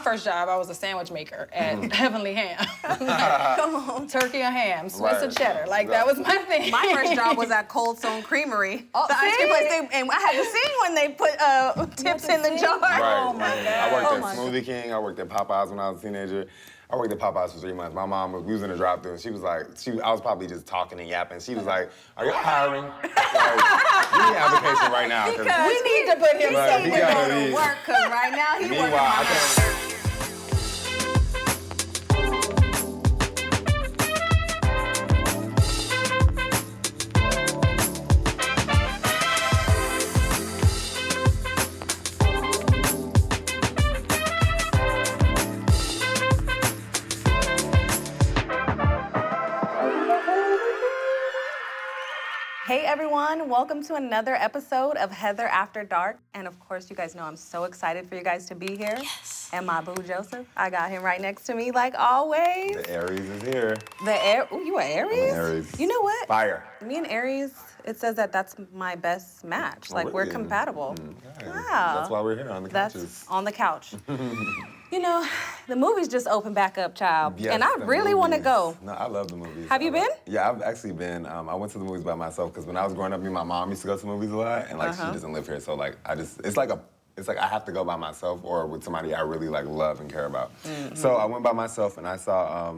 first job, I was a sandwich maker at Heavenly Ham. Come on. Turkey and ham, Swiss and cheddar. Like, that was my thing. My first job was at Cold Stone Creamery. Oh, the ice cream place, and I had to sing when they put tips in the jar. Right. Oh, my God. I worked at Smoothie King. I worked at Popeyes when I was a teenager. I worked at Popeyes for 3 months. My mom, we was in the drive-thru, and she was like, I was probably just talking and yapping. She was like, "Are you hiring? Like, give me an application right now." Because we need to put him he he gotta go to be- work, because right now he working Meanwhile, my house. Hey everyone, welcome to another episode of Heather After Dark. And of course, you guys know I'm so excited for you guys to be here. Yes. And my boo Joseph, I got him right next to me like always. The Aries is here. Ooh, you an Aries? I'm an Aries. You know what? Fire. Me and Aries, it says that that's my best match. Oh, Like, we're really? compatible. Okay. Wow. That's why we're here on the couches. That's on the couch. You know, the movies just opened back up, child. Yes, and I the really want to movies. go. No, I love the movies. Have you been? Yeah, I've actually been. I went to the movies by myself because when I was growing up, me and my mom used to go to the movies a lot, and like she doesn't live here, so like it's like I have to go by myself or with somebody I really like love and care about. So I went by myself and I saw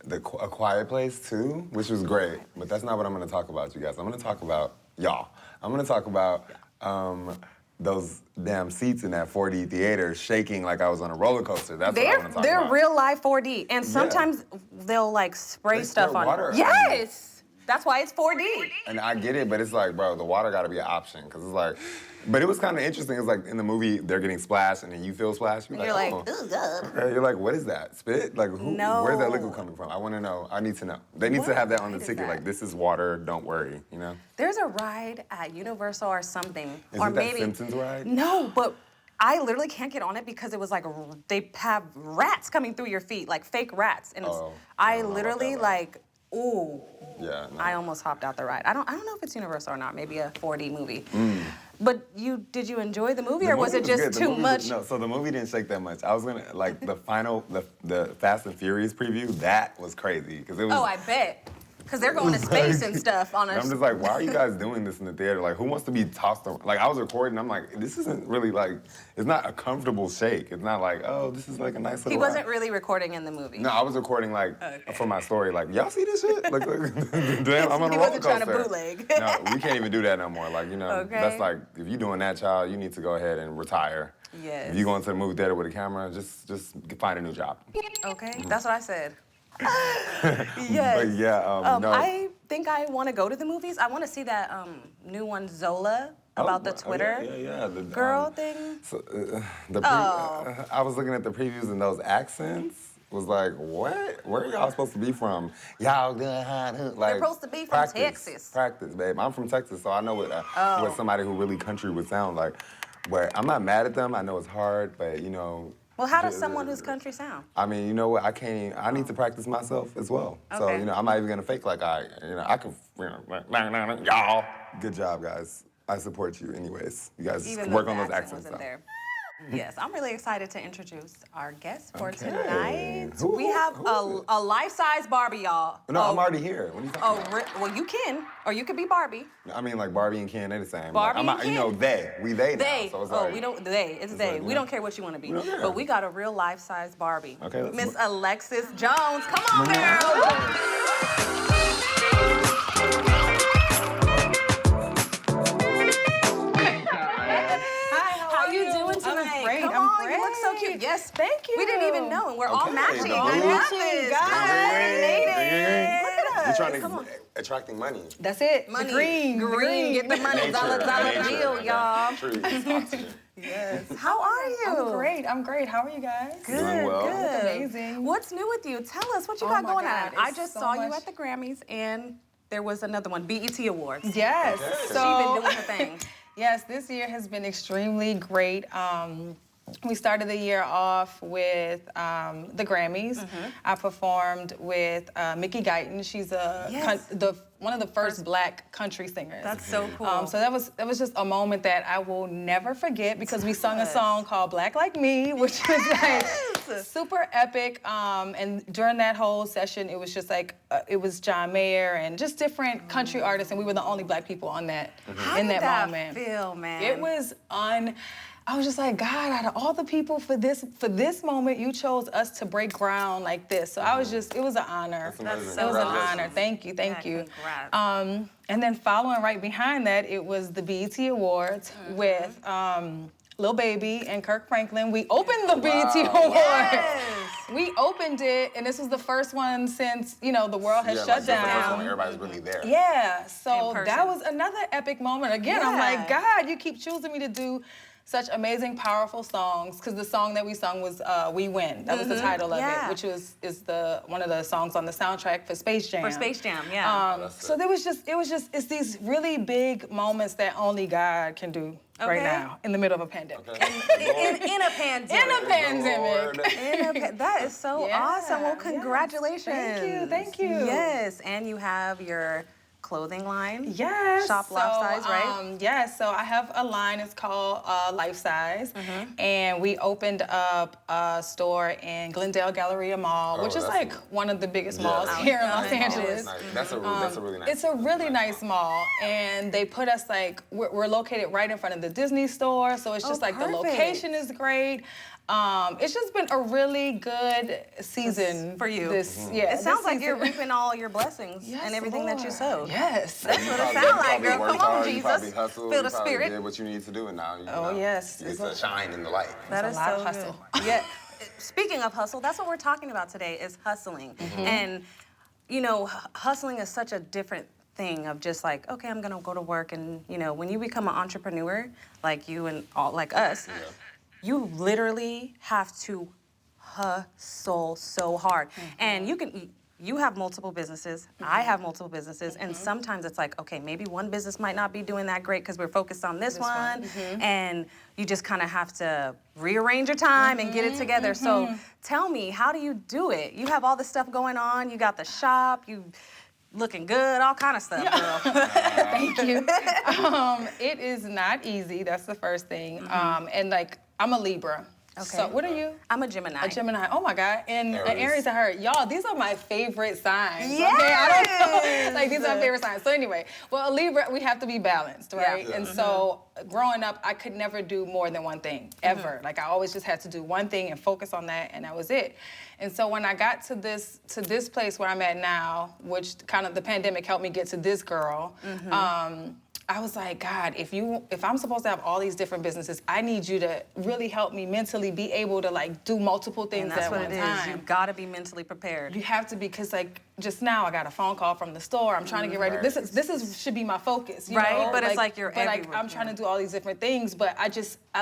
A Quiet Place too, which was great, but that's not what I'm going to talk about, you guys. I'm going to talk about y'all. I'm going to talk about those damn seats in that 4D theater shaking like I was on a roller coaster. That's what I want to talk They're about. real life 4D, and sometimes they'll like spray They stuff stir on. water. Yes, that's why it's 4D. And I get it, but it's like, bro, the water got to be an option, because it's like, but it was kind of interesting. It's like in the movie, they're getting splashed, and then you feel splashed. You're like, oh. ooh, God. Okay, you're like, what is that? Spit? Like, No. where's that liquid coming from? I want to know. I need to know. They need to have that on the ride is ticket. that? Like, this is water. Don't worry. You know? There's a ride at Universal or something, Isn't or that maybe Simpsons ride? No, but I literally can't get on it because it was like they have rats coming through your feet, like fake rats, and Oh, I I don't know about literally that ride. like, ooh. Yeah. No. I almost hopped out the ride. I don't know if it's Universal or not. Maybe a 4D movie. But did you enjoy the movie, The or was movie it just good. The too movie much? No, so the movie didn't shake that much. I was gonna like the Fast and Furious preview. That was crazy because it was. Oh, I bet. Because they're going to space and stuff on And a. I'm just like, why are you guys doing this in the theater? Like, who wants to be tossed around? Like, I was recording, I'm like, this isn't really like, it's not a comfortable shake. It's not like, oh, this is like a nice little He wasn't ride. really recording in the movie. No, I was recording like for my story. Like, y'all see this shit? Like damn, I'm on a He roller wasn't coaster. trying to bootleg. No, we can't even do that no more. Like, you know, Okay. that's like, if you're doing that, child, you need to go ahead and retire. Yes. If you go into the movie theater with a camera, just find a new job. Okay, that's what I said. Yes. But yeah, no. I think I want to go to the movies. I want to see that new one, Zola, about the Twitter yeah. The, girl thing. So, the Oh. I was looking at the previews and those accents was like, what? Where are y'all supposed to be from? Y'all good, like They're supposed to be from Texas. Practice, babe. I'm from Texas, so I know what somebody who really country would sound like. But I'm not mad at them. I know it's hard, but you know. Well, how does someone who's country sound? I mean, you know what? I need to practice myself as well. So, Okay. you know, I'm not even gonna fake like I can, y'all. Good job, guys. I support you anyways. You guys Even work though on the those accent accents wasn't out. there. Yes, I'm really excited to introduce our guest for Okay. tonight. Who- We have who- a life-size Barbie, y'all. No, I'm already here. What are you talking about? Well, you can, or you could be Barbie. I mean, like Barbie and Ken, they're the same. Barbie like, and You know, Ken? we They. now. So it's like, we don't. They. It's they. like, We yeah. don't care what you want to be. We don't care. But we got a real life-size Barbie. Okay, let's Miss move. Alexis Jones. Come on, girl. How you doing tonight? I'm great. Come I'm on, you look so great. cute. Yes, Thank you. we didn't even know, and we're all Okay, matching. the I boots. love this. Guys. Look at us. You're trying Come on. to attracting money. That's it. Money. The green. the Green. Get the money. Dollar bill, okay. y'all. True, it's oxygen. Yes. How are you? I'm great. How are you guys? Good, Doing well. good. Amazing. What's new with you? Tell us what you Oh got my going God, on. I it's just so saw you much. at the Grammys, and there was another one, BET Awards. Yes. Okay. She So been doing her thing. yes, this year has been extremely great. we started the year off with the Grammys. I performed with Mickey Guyton. She's one of the first Black country singers. That's so cool. So that was just a moment that I will never forget because we sung a song called "Black Like Me," which was like super epic. And during that whole session, it was just like it was John Mayer and just different country artists, and we were the only Black people on that in that moment. How did that feel, man? It was I was just like, God, out of all the people for this moment, you chose us to break ground like this. So I was just, it was an honor. It was an honor. Thank you. Congrats. And then following right behind that, it was the BET Awards with Lil Baby and Kirk Franklin. We opened the BET Awards. Yes. We opened it, and this was the first one since, the world has shut down. The first one, everybody's really there. Yeah, so In person. that was another epic moment. Again, I'm like, God, you keep choosing me to do such amazing, powerful songs, because the song that we sung was "We Win." That was the title of it, which is one of the songs on the soundtrack for Space Jam. For Space Jam, yeah. So it's these really big moments that only God can do right now in the middle of a pandemic. In a pandemic. That is so awesome. Well, congratulations. Thank you. Yes, and you have your clothing line. Yes. Shop Life Size, right? Yes, so I have a line, it's called Life Size, and we opened up a store in Glendale Galleria Mall, which is like one of the biggest malls here in Los Angeles. That's a really nice. It's a really nice mall, and they put us like, we're located right in front of the Disney store, so it's just like the location is great. It's just been a really good season for you. It sounds like you're reaping all your blessings and everything that you sowed. Yes. That's what it sounds like, girl. Come on, Jesus. You probably hustled, Feel the you probably spirit. did what you need to do, and now you yes. you get to shine in the light. That It's is a lot so of hustle. good. Yeah. Speaking of hustle, that's what we're talking about today is hustling. And, hustling is such a different thing of just like, okay, I'm gonna go to work, and when you become an entrepreneur, like you and all like us, you literally have to hustle so hard. And you have multiple businesses, I have multiple businesses, and sometimes it's like, okay, maybe one business might not be doing that great because we're focused on this one, and you just kind of have to rearrange your time and get it together. So tell me, how do you do it? You have all this stuff going on, you got the shop, you looking good, all kind of stuff, girl. Thank you. It is not easy, that's the first thing. And like, I'm a Libra. Okay. So what are you? I'm a Gemini. A Gemini. Oh my God. And Aries, I heard. Y'all, these are my favorite signs. Yes. Okay, I don't know. Like, these are my favorite signs. So anyway, well, a Libra, we have to be balanced, right? Yeah. And so growing up, I could never do more than one thing, ever. Like, I always just had to do one thing and focus on that, and that was it. And so when I got to this place where I'm at now, which kind of the pandemic helped me get to this girl, I was like, God, if I'm supposed to have all these different businesses, I need you to really help me mentally be able to like do multiple things at one time. And that's what it is. You've got to be mentally prepared. You have to be, because like just now I got a phone call from the store. I'm trying to get ready. This should be my focus, you know? But it's like you're everywhere. But like I'm trying to do all these different things, but I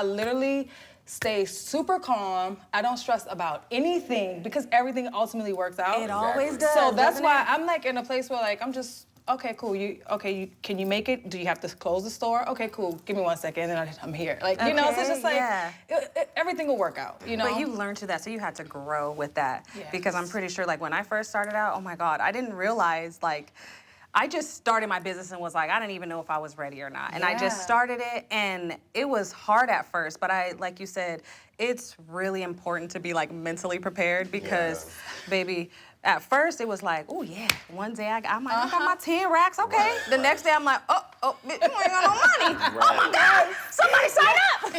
literally stay super calm. I don't stress about anything because everything ultimately works out. It always does. So that's why I'm like in a place where like I'm just, okay, cool. Can you make it? Do you have to close the store? Okay, cool. Give me 1 second, and then I'm here. Like, so it's just like, everything will work out, But you learned to that, so you had to grow with that. Yes. Because I'm pretty sure, like, when I first started out, oh my God, I didn't realize, like, I just started my business and was like, I didn't even know if I was ready or not. And I just started it, and it was hard at first, but like you said, it's really important to be, like, mentally prepared because, baby, at first, it was like, oh, yeah, one day I got my 10 racks, okay. The next day, I'm like, oh, bitch, you ain't got no money. Oh, my God, somebody sign up.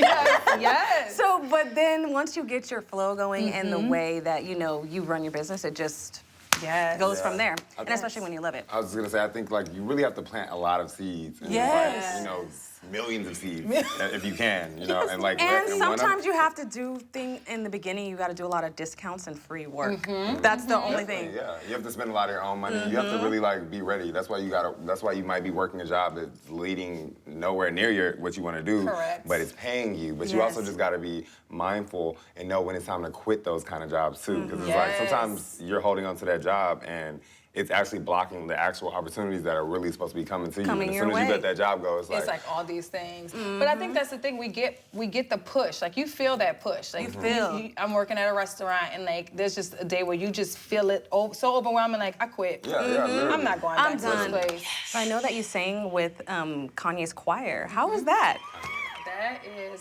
Yes. So, but then once you get your flow going and the way that, you run your business, it just goes from there. And especially when you love it. I was gonna say, I think like you really have to plant a lot of seeds. And Yes. like, millions of seeds if you can, and like. And sometimes you have to do things in the beginning. You got to do a lot of discounts and free work. That's the only thing. Yeah, you have to spend a lot of your own money. You have to really like be ready. That's why you might be working a job that's leading nowhere near what you want to do. Correct. But it's paying you. But you also just got to be mindful and know when it's time to quit those kind of jobs too. Because it's like sometimes you're holding on to that job and it's actually blocking the actual opportunities that are really supposed to be coming to you. Coming And as your soon as you way. let that job go, It's like all these things. But I think that's the thing, we get the push. Like you feel that push. Like You feel. I'm working at a restaurant and like there's just a day where you just feel it so overwhelming, like I quit. Yeah, literally. I'm not going I'm back done. to this place. So I know that you sang with Kanye's choir. How was that?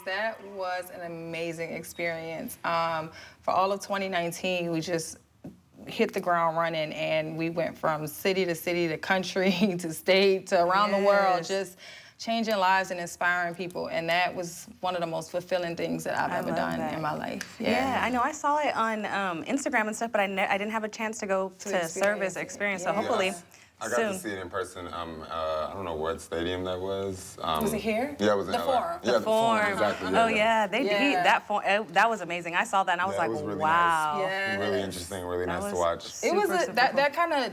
That was an amazing experience. For all of 2019, we just hit the ground running, and we went from city to country to state to around the world, just changing lives and inspiring people. And that was one of the most fulfilling things that I've ever done in my life. Yeah, I know. I saw it on Instagram and stuff, but I didn't have a chance to go to service experience. So hopefully. I got to see it in person. I don't know what stadium that was. Was it here? Yeah, it was in The LA. Forum. Yeah, the Forum, exactly. Oh yeah, that was amazing. I saw that and I was like, it was really wow. nice. Yes. Really interesting, really nice to watch. It was Super that kind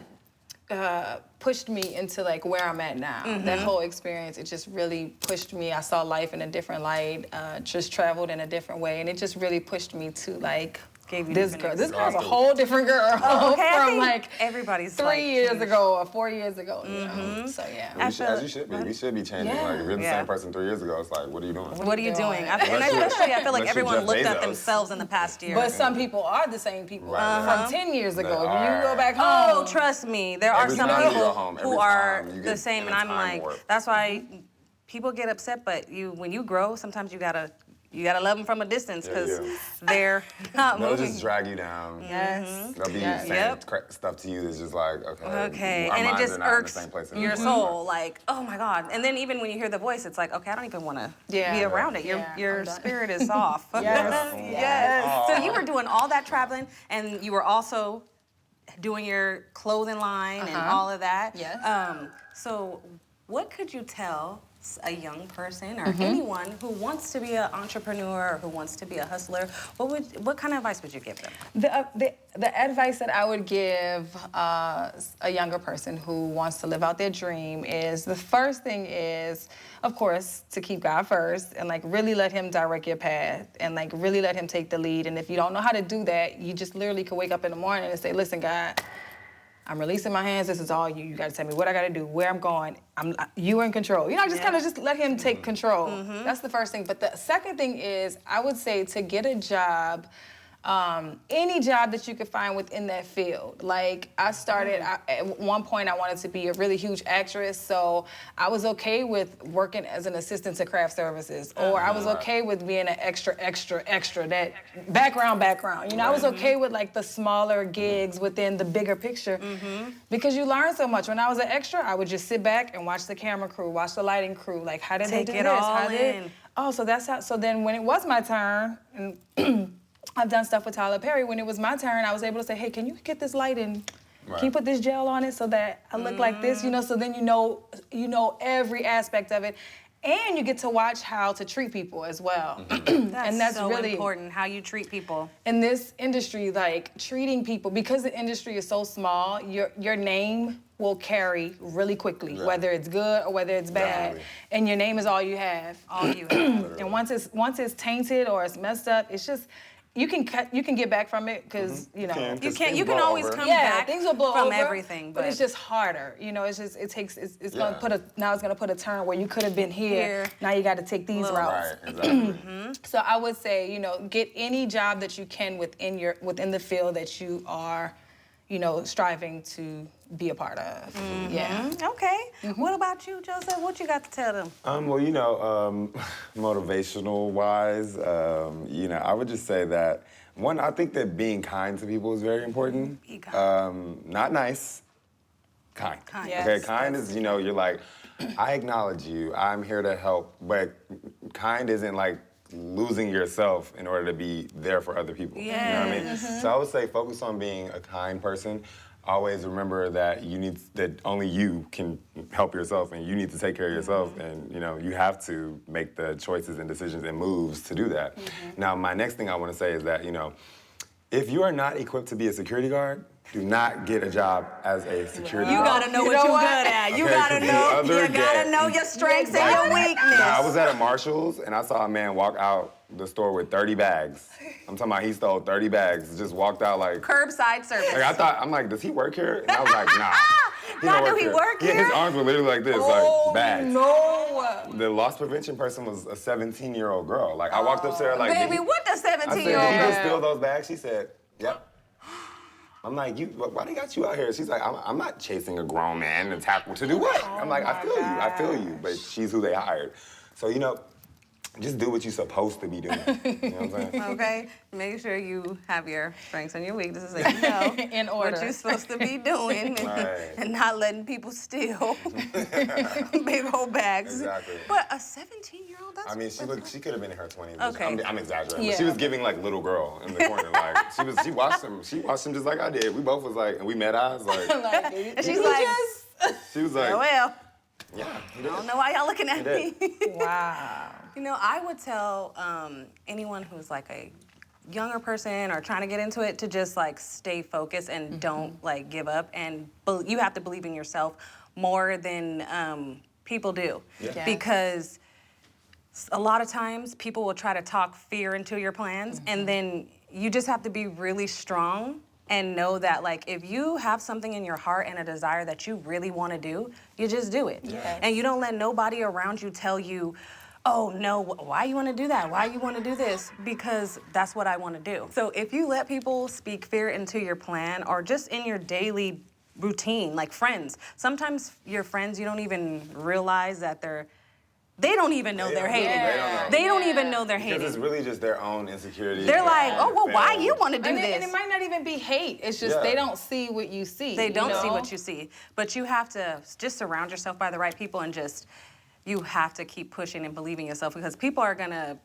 of pushed me into like where I'm at now. That whole experience, it just really pushed me. I saw life in a different light, just traveled in a different way, and it just really pushed me to like this girl. This girl's a whole different girl from like everybody's 3 years ago or 4 years ago. You know? So yeah. As you should be. We should be changing. Like if you're the same person 3 years ago, it's like, what are you doing? What are you doing? And especially, I feel like Unless you're everyone Jeff looked at Bezos. themselves in the past year. But some people are the same people Right. from 10 years ago. They When you are. go back home. Oh, trust me, there are Every some time you people go home, who every are time you the get same, in and a I'm time like, warp. that's why people get upset. But when you grow, sometimes you gotta love them from a distance because they're not They'll moving. just drag you down. Yes. They'll be saying stuff to you that's just like, Okay, our and it minds just are not in the irks same place your anymore. soul, like, oh my God. And then even when you hear the voice, it's like, okay, I don't even want to be around it. Your I'm done. spirit is off. Yes. Yes. So you were doing all that traveling, and you were also doing your clothing line and all of that. Yes. So what could you tell a young person or anyone who wants to be an entrepreneur or who wants to be a hustler? What kind of advice would you give them? The advice that I would give a younger person who wants to live out their dream is, the first thing is, of course, to keep God first and like really let him direct your path and like really let him take the lead. And if you don't know how to do that, you just literally could wake up in the morning and say, listen, God, I'm releasing my hands. This is all you. You got to tell me what I got to do, where I'm going. You are in control. You know, just kind of just let him take control. That's the first thing. But the second thing is, I would say to get a job, any job that you could find within that field. Like I started, at one point I wanted to be a really huge actress, so I was okay with working as an assistant to craft services, or I was okay with being an extra, that background. You know, I was okay with like the smaller gigs within the bigger picture, because you learn so much. When I was an extra, I would just sit back and watch the camera crew, watch the lighting crew, like how did they do Take it this? all How did? in. Oh, so that's how. So then when it was my turn, and I've done stuff with Tyler Perry. When it was my turn, I was able to say, hey, can you get this light in? Can you put this gel on it so that I look like this? You know, so then you know every aspect of it. And you get to watch how to treat people as well. That's so really important, how you treat people. in this industry, like treating people, because the industry is so small, your name will carry really quickly, whether it's good or whether it's bad. Definitely. And your name is all you have. All you have. And once it's tainted or it's messed up, it's just you can get back from it because you know can. You Things can blow always over. come yeah, back things will blow from over, everything, but it's just harder. You know, it's gonna put a turn where you could have been here. Now you got to take these routes. Right, exactly. So I would say, you know, get any job that you can within the field that you are, you know, striving to be a part of. Yeah. Okay. What about you, Joseph? What you got to tell them? Well, you know, motivational wise, you know, I would just say that one, I think that being kind to people is very important. Be kind. Not nice, kind. Yes, Okay, kind is, you know, you're like, I acknowledge you, I'm here to help, but kind isn't like losing yourself in order to be there for other people. You know what I mean? So I would say focus on being a kind person. Always remember that that only you can help yourself, and you need to take care of yourself, and you know you have to make the choices and decisions and moves to do that. Now, my next thing I want to say is that, you know, if you are not equipped to be a security guard, do not get a job as a security You guard. gotta know what you're good at. You Okay, gotta 'cause the know. other You gotta day- know your strengths and your weakness. Nah, I was at a Marshall's and I saw a man walk out the store with 30 bags. I'm talking about he stole 30 bags. Just walked out like. Curbside service. Like I'm like, does he work here? And I was like, nah. Not don't do he work Yeah, his here? arms were literally like this, Oh, like bags. no. The loss prevention person was a 17-year-old girl. Like I walked upstairs like. Baby, what the I said, 17-year-old did you girl? just steal those bags? She said, yep. I'm like, why they got you out here? She's like, I'm not chasing a grown man to do what? I'm like, I feel you. But she's who they hired. So, just do what you're supposed to be doing. You know what I'm saying? Okay, make sure you have your strengths and your weaknesses and you know In order. what you're supposed to be doing Right. and not letting people steal big old bags. Exactly. But a 17-year-old, that's... I mean, she could have been in her 20s. Okay. I'm exaggerating. Yeah. But she was giving like little girl in the corner. Like she watched him just like I did. We both was like, and we met eyes like. And she's like, She was like, oh, well, yeah, he I did. don't know why y'all looking at me. Wow. I would tell anyone who's like a younger person or trying to get into it to just like stay focused and don't like give up. And you have to believe in yourself more than people do. Yeah. Yes. Because a lot of times people will try to talk fear into your plans, and then you just have to be really strong and know that like if you have something in your heart and a desire that you really want to do, you just do it. Yes. And you don't let nobody around you tell you, oh no, why you want to do that? Why you want to do this? Because that's what I want to do. So if you let people speak fear into your plan or just in your daily routine, like friends, sometimes your friends, you don't even realize that they don't even know they're hating. They don't even know they're Because hating. it's really just their own insecurity. They're like, oh, well, why you want to do And this? it might not even be hate. It's just Yeah. they don't see what you see. They don't see know? what you see. But you have to just surround yourself by the right people and you have to keep pushing and believing yourself because people are gonna,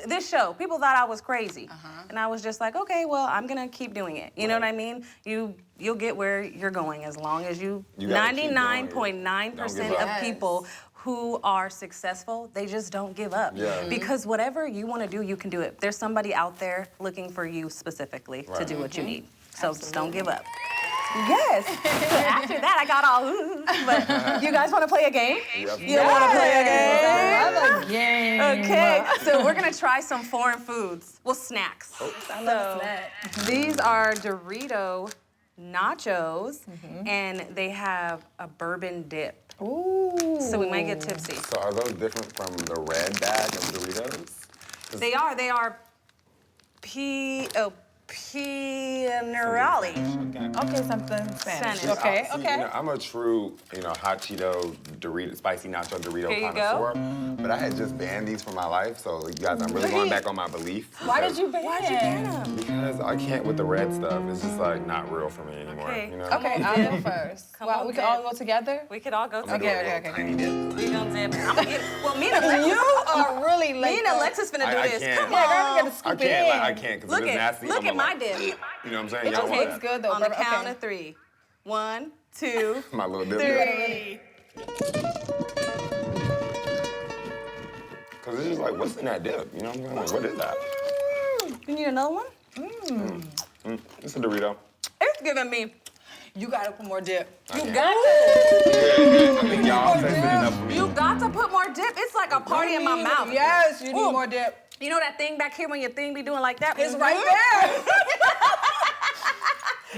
this show, people thought I was crazy. And I was just like, okay, well, I'm gonna keep doing it. You know what I mean? You'll get where you're going as long as You gotta keep going. 99.9% Don't give of up. people who are successful, they just don't give up. Yeah. Because whatever you wanna do, you can do it. There's somebody out there looking for you specifically to Right. do what you need. So just don't give up. Yes. After that, I got all, but you guys want to play a game? Yep. You want to play a game? I love a game. Okay, so we're going to try some foreign foods. Well, snacks. I love a snack. These are Dorito nachos, and they have a bourbon dip. Ooh. So we might get tipsy. So are those different from the red bag of Doritos? They are Pinerali. Okay, something Spanish. Spanish. Okay, See, okay. I'm a true, hot Cheeto Dorito, spicy nacho Dorito Here you connoisseur. But I had just banned these for my life, so you guys, I'm really going back on my belief. Why did you ban them? Because I can't with the red stuff. It's just like not real for me anymore. Okay. You know? Okay, I'll go first. Come Well, on, we can dip. all go together? We could all go I'm gonna together. do a Okay. little tiny dip. We gonna dip. I'm gonna get, well, me and Alexis. You are really like Me and Alexis finna do I this. can't. Come Yeah, girl, on. we gotta scoop I can't, it like, I in. can't, because Look if it's nasty, look I'm at my like, dip. you know what I'm saying? It Y'all just want looks good though. On the but- count okay. of 3. 1, 2, my little dip. 3. Because it's just like, what's in that dip? You know what I'm saying? Like, what is that? You need another one? It's a Dorito. It's giving me. You gotta put more dip. I can't. Got to. I think y'all tasted enough for me. You got to put more dip. It's like a party in my mouth. Yes, you need Ooh. more dip. You know that thing back here when your thing be doing like that? It's right there.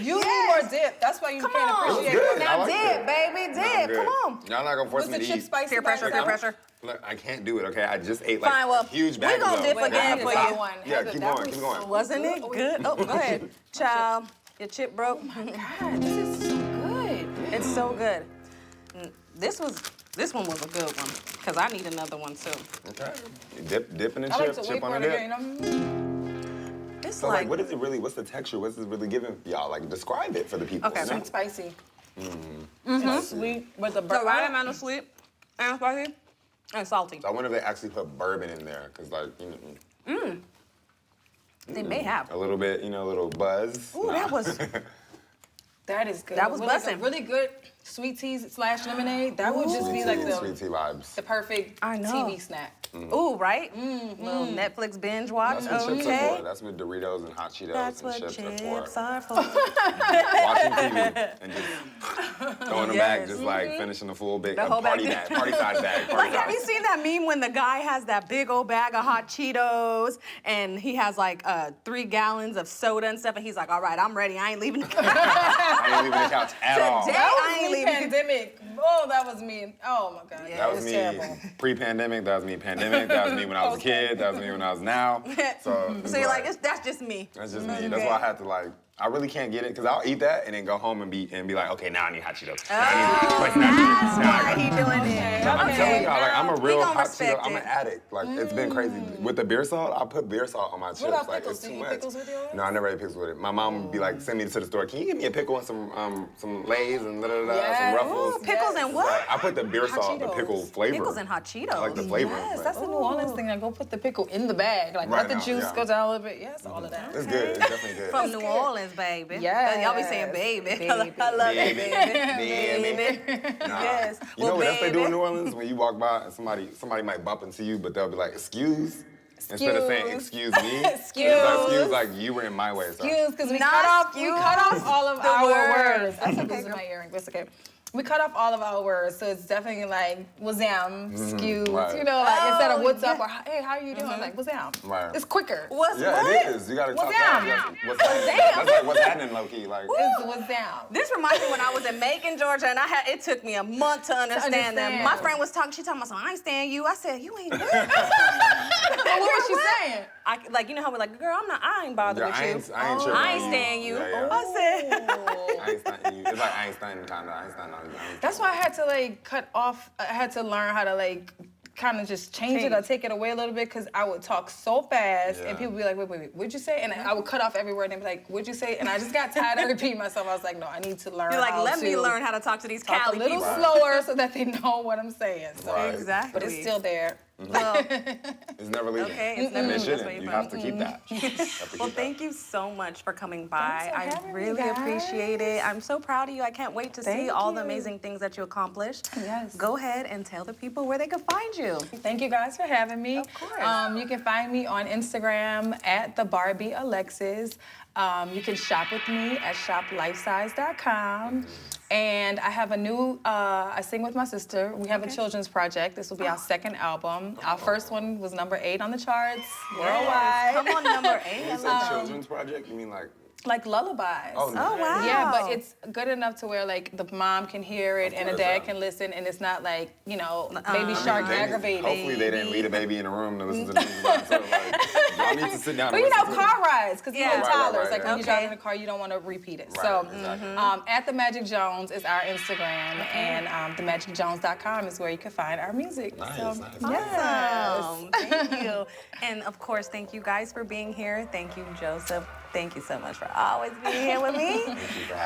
You need more dip. That's why you Come can't on. appreciate Good. it. I Now like dip, it. baby, dip. Come on. Y'all not gonna force Was me the to chip eat. spicy? Peer by pressure, itself? peer pressure. Look, I can't do it, okay? I just ate like Fine, well, a huge we bag gonna of dip those. again for you. One. Yeah, Heather, keep that going, was keep going. so Wasn't it good? Oh, go ahead. Child, your chip broke. God, this is so good. It's so good. This one was a good one, because I need another one too. Okay. Dip in the I like chip, to chip wait for on it the again. dip. It's So like, what is it really, what's the texture? What's this really giving for y'all? Like, describe it for the people. Okay. you know? It's spicy. It's sweet with the the burger. right amount of sweet and spicy and salty. So I wonder if they actually put bourbon in there, because like, They may have. a little bit, a little buzz. Ooh, that was. That is good. That was With, like, a bussin'. really good sweet tea / lemonade. That would just be like Sweet tea the vibes. perfect I know. TV snack. Ooh, right? Little Netflix binge watch. That's what chips are Okay. for. That's what Doritos and hot Cheetos That's and what chips chips are for. are for. Watching TV and just throwing them back, just like finishing the full big whole party bag. bag, party size bag, party Like, have you size. seen that meme when the guy has that big old bag of hot Cheetos and he has like 3 gallons of soda and stuff, and he's like, all right, I'm ready. I ain't leaving the couch. I ain't leaving the couch at all. Today, That I was ain't me leaving. pandemic. Oh, that was me. Oh my God. That was It's me terrible. pre-pandemic. That was me pandemic. That was me when I was a kid. That was me when I was now. So, So you're like, that's just me. that's just me. That's why I had to like. I really can't get it because I'll eat that and then go home and be like, okay, now I need hot Cheetos. Now I need That's why he doing it. I'm telling y'all, like I'm a real gonna hot respect Cheeto. I'm an it. addict. Like it's been crazy with the beer salt. I put beer salt on my chips. about Like pickles? it's Do too you eat much. pickles with yours? No, I never ate pickles with it. My mom would be like, send me to the store. Can you give me a pickle and some Lay's and some Yes. Ruffles? Ooh, pickles and what? Like, I put the beer salt, the Cheetos. pickle flavor. Pickles and hot Cheetos. I like the flavor. Yes, that's the New Orleans thing. Like, go put the pickle in the bag. Like, Right let the now, juice yeah. go down a little bit. Yes, all of that. It's good. It's definitely good. From New Orleans, baby. Yes. Y'all be saying baby. Baby. I love it, baby. Nah. Yes. You know what else they do in New Orleans? When you walk by and somebody might bump into you, but they'll be like, excuse. Instead of saying excuse me, Excuse. it's like, excuse like you were in my way. So. Excuse, because we Not cut off excuse all of the our words. words. I took this in my earring, but it's okay. We cut off all of our words, so it's definitely like what's down, excuse, right. you know, like instead of what's up yeah. or hey, how you doing? Like what's down. Right. It's quicker. What's Yeah, what? it is. You gotta What's talk down? fast. What's happening? That's like what's happening, low key. Like It's what's down. This reminds me when I was in Macon, Georgia, and it took me a month to understand them. understand. My friend was talking, she talking about, I ain't staying you. I said, you ain't what? What was she saying? Like, you know how we're like, girl, I ain't bothered yeah, with I you. ain't tripping I on ain't staying you. Yeah, yeah. I said, I ain't stunting you. It's like I ain't stunting kinda. I ain't stunting on you. That's why I had to like cut off. I had to learn how to like kind of just change it or take it away a little bit because I would talk so fast and people would be like, wait, what'd you say? And I would cut off every word and they'd be like, what'd you say? And I just got tired of repeating myself. I was like, no, I need to learn. you're like, how let to me learn how to talk to these talk Cali a little people. slower so that they know what I'm saying. So, Right. Exactly. but it's still there. Well, It's never leaving. okay, it's never And it leaving. That's shouldn't. what You you're have to keep that. You have to well, keep thank you so much for coming by. Thanks for I having me, really guys. appreciate it. I'm so proud of you. I can't wait to see Thank all the you. amazing things that you accomplished. Yes. Go ahead and tell the people where they can find you. Thank you guys for having me. Of course. You can find me on Instagram at the Barbie Alexis. You can shop with me at shoplifesize.com. And I have a new, I sing with my sister. We have a children's project. This will be our second album. Our first one was number 8 on the charts worldwide. Come on, number 8. You said children's project? You mean like? Like lullabies. Oh, Oh, wow. Yeah, but it's good enough to where like the mom can hear it and the course, dad yeah. can listen, and it's not like Baby Shark aggravated. Hopefully they didn't leave a baby in a room to listen to the music by themselves. Like, y'all need to sit down But and listen to it. car rides, because you Yeah. have Right, toddlers. right, Like when yeah. you drive in the car, you don't want to repeat it. Right, So exactly. at the Magic Jones is our Instagram, and themagicjones.com is where you can find our music. Nice, so, nice. yes. Awesome. Thank you. And of course, thank you guys for being here. Thank you, Joseph. Thank you so much for always being here with me.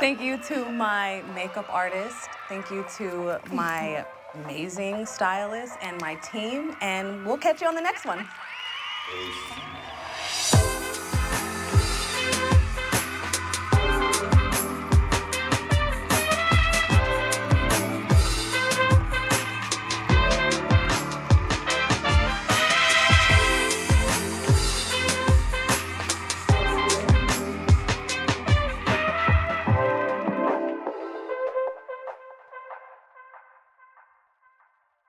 Thank you to my makeup artist. Thank you to my amazing stylist and my team. And we'll catch you on the next one. Peace.